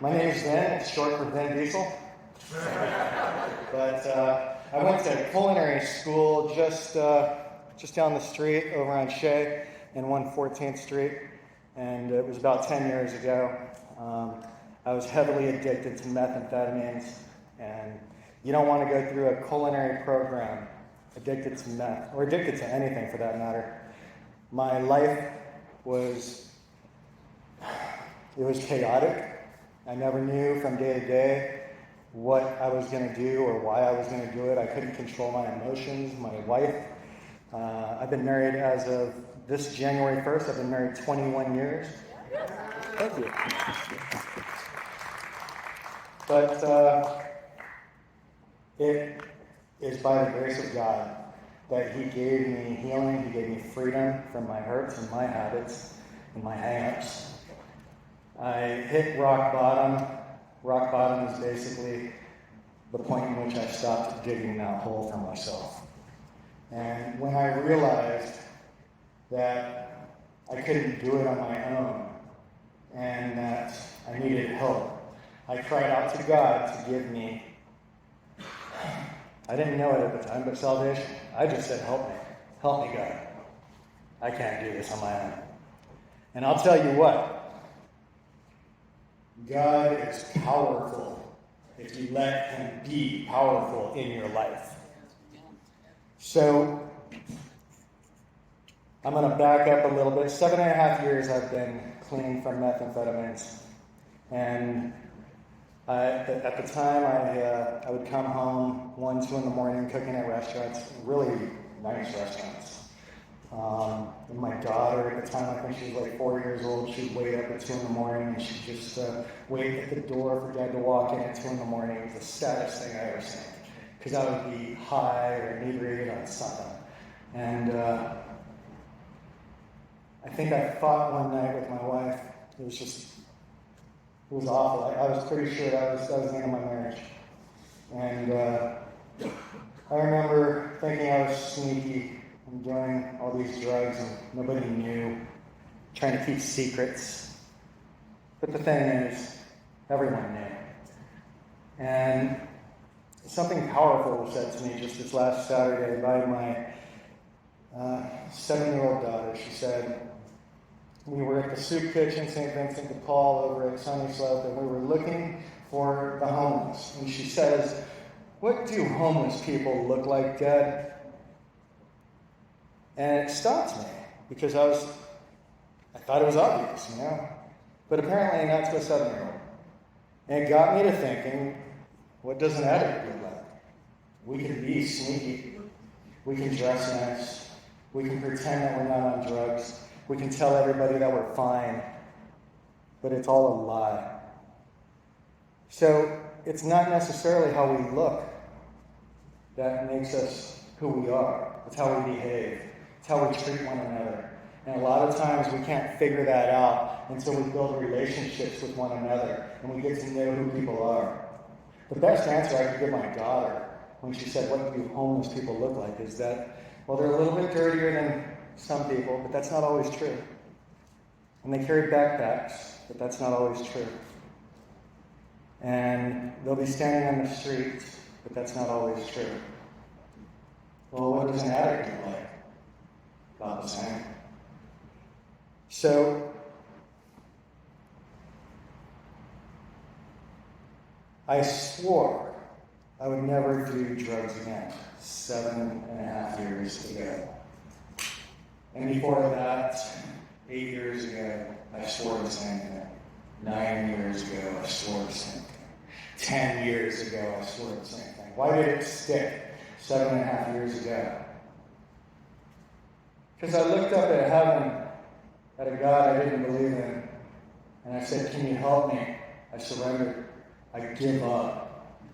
My name is Vin. It's short for Vin Diesel. But I went to culinary school just down the street over on Shea and 114th Street, and it was about 10 years ago. I was heavily addicted to methamphetamines, and you don't want to go through a culinary program addicted to meth, or addicted to anything for that matter. My life was chaotic. I never knew from day to day what I was going to do or why I was going to do it. I couldn't control my emotions. My wife, I've been married as of this January 1st. I've been married 21 years. Thank you. But it is by the grace of God that He gave me healing. He gave me freedom from my hurts and my habits and my hang-ups. I hit rock bottom. Rock bottom is basically the point in which I stopped digging that hole for myself. And when I realized that I couldn't do it on my own and that I needed help, I cried out to God to give me, I didn't know it at the time, but salvation. I just said, help me. Help me, God. I can't do this on my own. And I'll tell you what, God is powerful if you let Him be powerful in your life. So, I'm going to back up a little bit. 7.5 years I've been clean from methamphetamines. And at the time, I would come home 1, 2 in the morning cooking at restaurants, really nice restaurants. And my daughter, at the time, I think she was like 4 years old, she'd wait up at 2 in the morning and she'd just wait at the door for Dad to walk in at 2 in the morning. It was the saddest thing I ever seen, because I would be high or inebriated on something. And I think I fought one night with my wife. It was awful. I was pretty sure that was the end of my marriage. And I remember thinking I was sneaky and doing all these drugs and nobody knew, trying to keep secrets. But the thing is, everyone knew. And something powerful was said to me just this last Saturday by my 7-year-old daughter. She said, we were at the soup kitchen, St. Vincent de Paul, over at Sunny Slope, and we were looking for the homeless. And she says, what do homeless people look like, Dad? And it stopped me, because I thought it was obvious, But apparently not to a 7-year-old. And it got me to thinking, what does an addict look like? We can be sneaky. We can dress nice. We can pretend that we're not on drugs. We can tell everybody that we're fine. But it's all a lie. So it's not necessarily how we look that makes us who we are. It's how we behave. It's how we treat one another. And a lot of times we can't figure that out until we build relationships with one another and we get to know who people are. The best answer I could give my daughter when she said, what do homeless people look like, is that, well, they're a little bit dirtier than some people, but that's not always true. And they carry backpacks, but that's not always true. And they'll be standing on the streets, but that's not always true. Well, what does an addict look like? About the same. So, I swore I would never do drugs again 7.5 years ago. And before that, 8 years ago, I swore the same thing. 9 years ago, I swore the same thing. 10 years ago, I swore the same thing. Why did it stick 7.5 years ago? Because I looked up at heaven, at a God I didn't believe in, and I said, can you help me? I surrendered. I give up.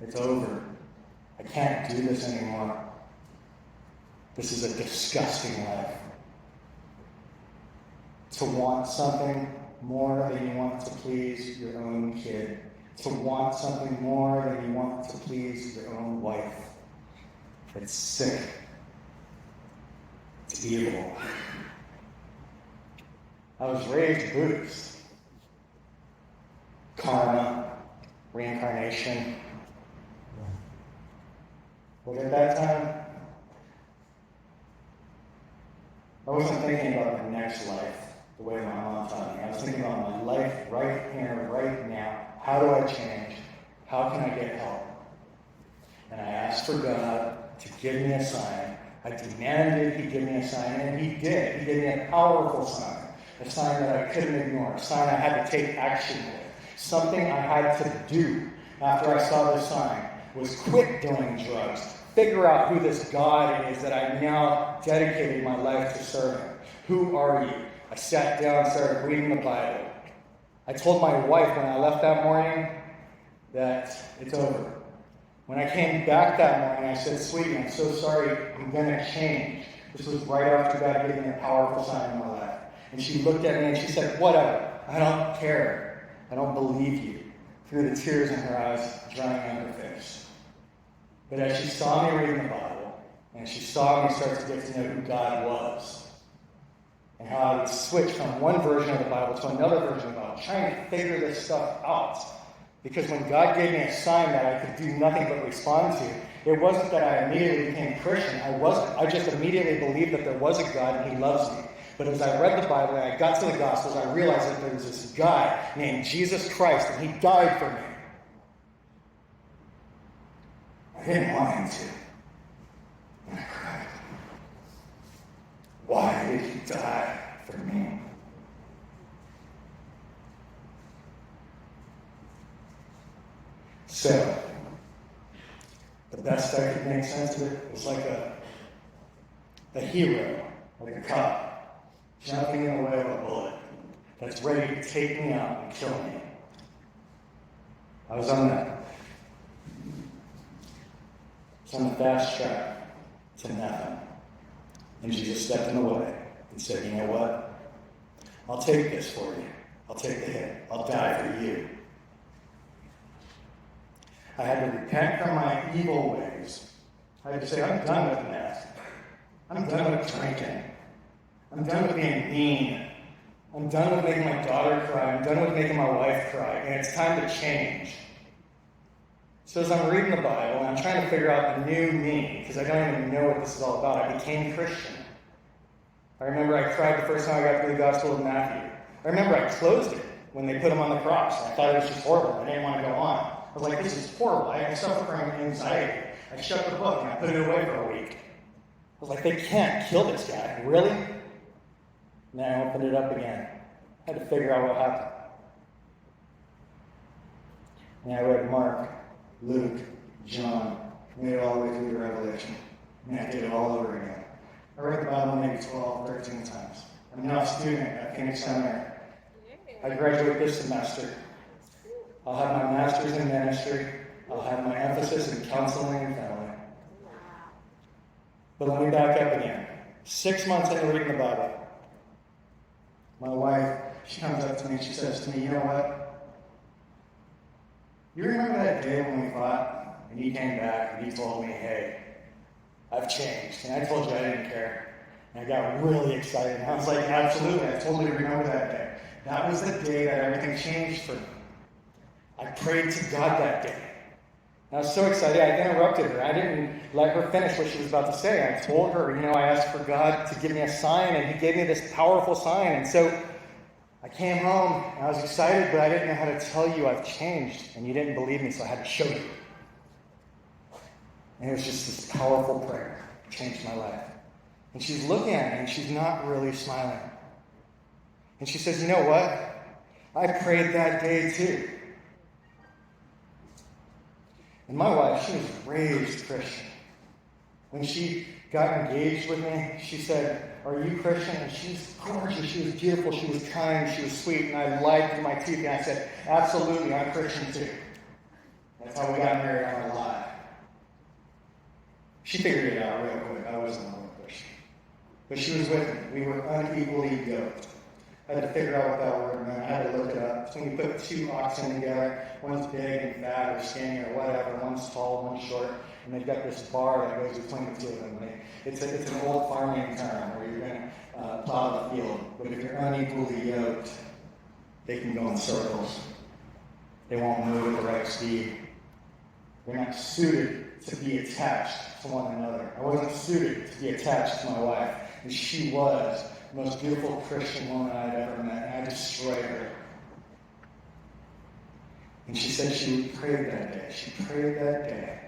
It's over. I can't do this anymore. This is a disgusting life. To want something more than you want to please your own kid. To want something more than you want to please your own wife. It's sick. It's evil. I was raised Buddhist. karma, reincarnation. But at that time, I wasn't thinking about the next life the way my mom taught me. I was thinking about my life right here, right now. How do I change? How can I get help? And I asked for God to give me a sign. I demanded He give me a sign, and He did. He gave me a powerful sign, a sign that I couldn't ignore, a sign I had to take action with. Something I had to do after I saw this sign was quit doing drugs, figure out who this God is that I now dedicated my life to serving. Who are you? I sat down and started reading the Bible. I told my wife when I left that morning that it's over. When I came back that morning, I said, "Sweetie, I'm so sorry. I'm going to change." This was right after God gave me a powerful sign in my life. And she looked at me and she said, "Whatever. I don't care. I don't believe you." Through the tears in her eyes, drying on her face. But as she saw me reading the Bible, and she saw me start to get to know who God was, and how I would switch from one version of the Bible to another version of the Bible, trying to figure this stuff out. Because when God gave me a sign that I could do nothing but respond to, it wasn't that I immediately became Christian. I wasn't. I just immediately believed that there was a God and He loves me. But as I read the Bible and I got to the Gospels, I realized that there was this guy named Jesus Christ, and He died for me. I didn't want Him to. And I cried. Why did He die for me? So, the best I could make sense of it was like a hero, like a cop, jumping in the way of a bullet that's ready to take me out and kill me. I was on the fast track to nothing. And Jesus stepped in the way and said, "You know what? I'll take this for you. I'll take the hit. I'll die for you." I had to repent from my evil ways. I had to say, "I'm done with meth. I'm done with drinking. I'm done with being mean. I'm done with making my daughter cry. I'm done with making my wife cry. And it's time to change." So as I'm reading the Bible, and I'm trying to figure out the new me, because I don't even know what this is all about, I became Christian. I remember I cried the first time I got through the Gospel of Matthew. I remember I closed it when they put Him on the cross. I thought it was just horrible. I didn't want to go on. I was like, "This is horrible. I suffer from anxiety." I shut the book and I put it away for a week. I was like, "They can't kill this guy. Really?" And then I opened it up again. I had to figure out what happened. And I read Mark, Luke, John, made it all the way through to Revelation. And I did it all over again. I read the Bible maybe 12, 13 times. I'm now a student at Phoenix Seminary. I graduate this semester. I'll have my master's in ministry. I'll have my emphasis in counseling and family. But let me back up again. 6 months into reading the Bible, my wife, she comes up to me and she says to me, "You know what? You remember that day when we fought and you came back and you told me, 'Hey, I've changed.' And I told you I didn't care." And I got really excited. And I was like, "Absolutely, I totally remember that day. That was the day that everything changed for me. I prayed to God that day." And I was so excited, I interrupted her. I didn't let her finish what she was about to say. I told her, I asked for God to give me a sign, and He gave me this powerful sign. And so I came home, and I was excited, but I didn't know how to tell you I've changed, and you didn't believe me, so I had to show you. And it was just this powerful prayer. It changed my life. And she's looking at me, and she's not really smiling. And she says, "You know what? I prayed that day too." And my wife, she was raised Christian. When she got engaged with me, she said, "Are you Christian?" And she's gorgeous, she was beautiful, she was kind, she was sweet, and I lied through my teeth, and I said, "Absolutely, I'm Christian too." That's how we got married on a lie. She figured it out real quick. I wasn't a real Christian. But she was with me. We were unequally yoked. I had to figure out what that word meant. I had to look it up. So when you put two oxen together, one's big and fat or skinny or whatever, one's tall, one's short, and they've got this bar that goes between the two of them. It's an old farming term where you're going to plow the field. But if you're unequally yoked, they can go in circles. They won't move at the right speed. They're not suited to be attached to one another. I wasn't suited to be attached to my wife, and she was the most beautiful Christian woman I'd ever met, and I destroyed her. And she said she prayed that day. She prayed that day.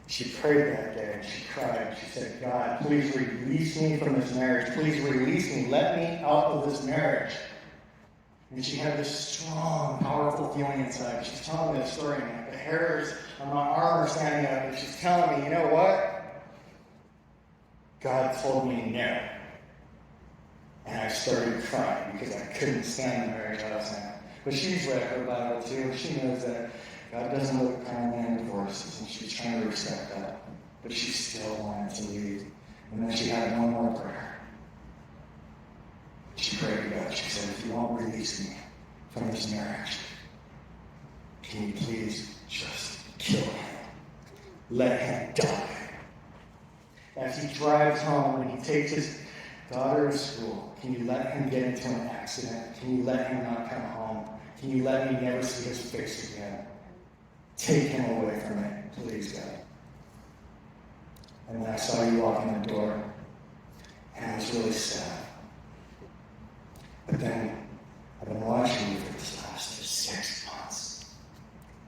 She prayed that day, and she cried. She said, God, please release me from this marriage. Please release me. Let me out of this marriage. And she had this strong, powerful feeling inside. She's telling me the story, and the hairs on my arm are standing up, and she's telling me, you know what? God told me no. And I started crying because I couldn't stand the marriage I was in. But she's read her Bible too, and she knows that God doesn't look kindly on divorces, and she's trying to respect that. But she still wanted to leave. And then she had one more prayer. She prayed to God. She said, if you won't release me from this marriage, can you please just kill him? Let him die. As he drives home and he takes his daughter to school, can you let him get into an accident? Can you let him not come home? Can you let me never see his face again? Take him away from it, please, God. And then I saw you walk in the door, and I was really sad. But then, I've been watching you for this last 6 months,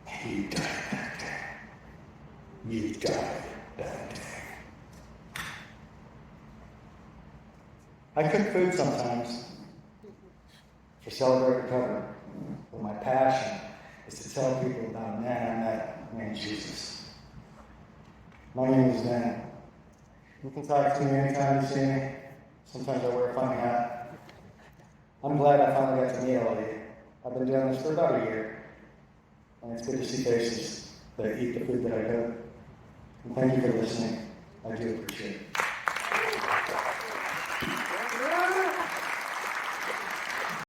and you died that day. You died that day. I cook food sometimes for Celebrate Recovery, but my passion is to tell people about a man I met named Jesus. My name is Ben. You can talk to me anytime you see me. Sometimes I wear a funny hat. I'm glad I finally got to meet all of you. I've been doing this for about a year, and it's good to see faces that eat the food that I cook. And thank you for listening. I do appreciate it.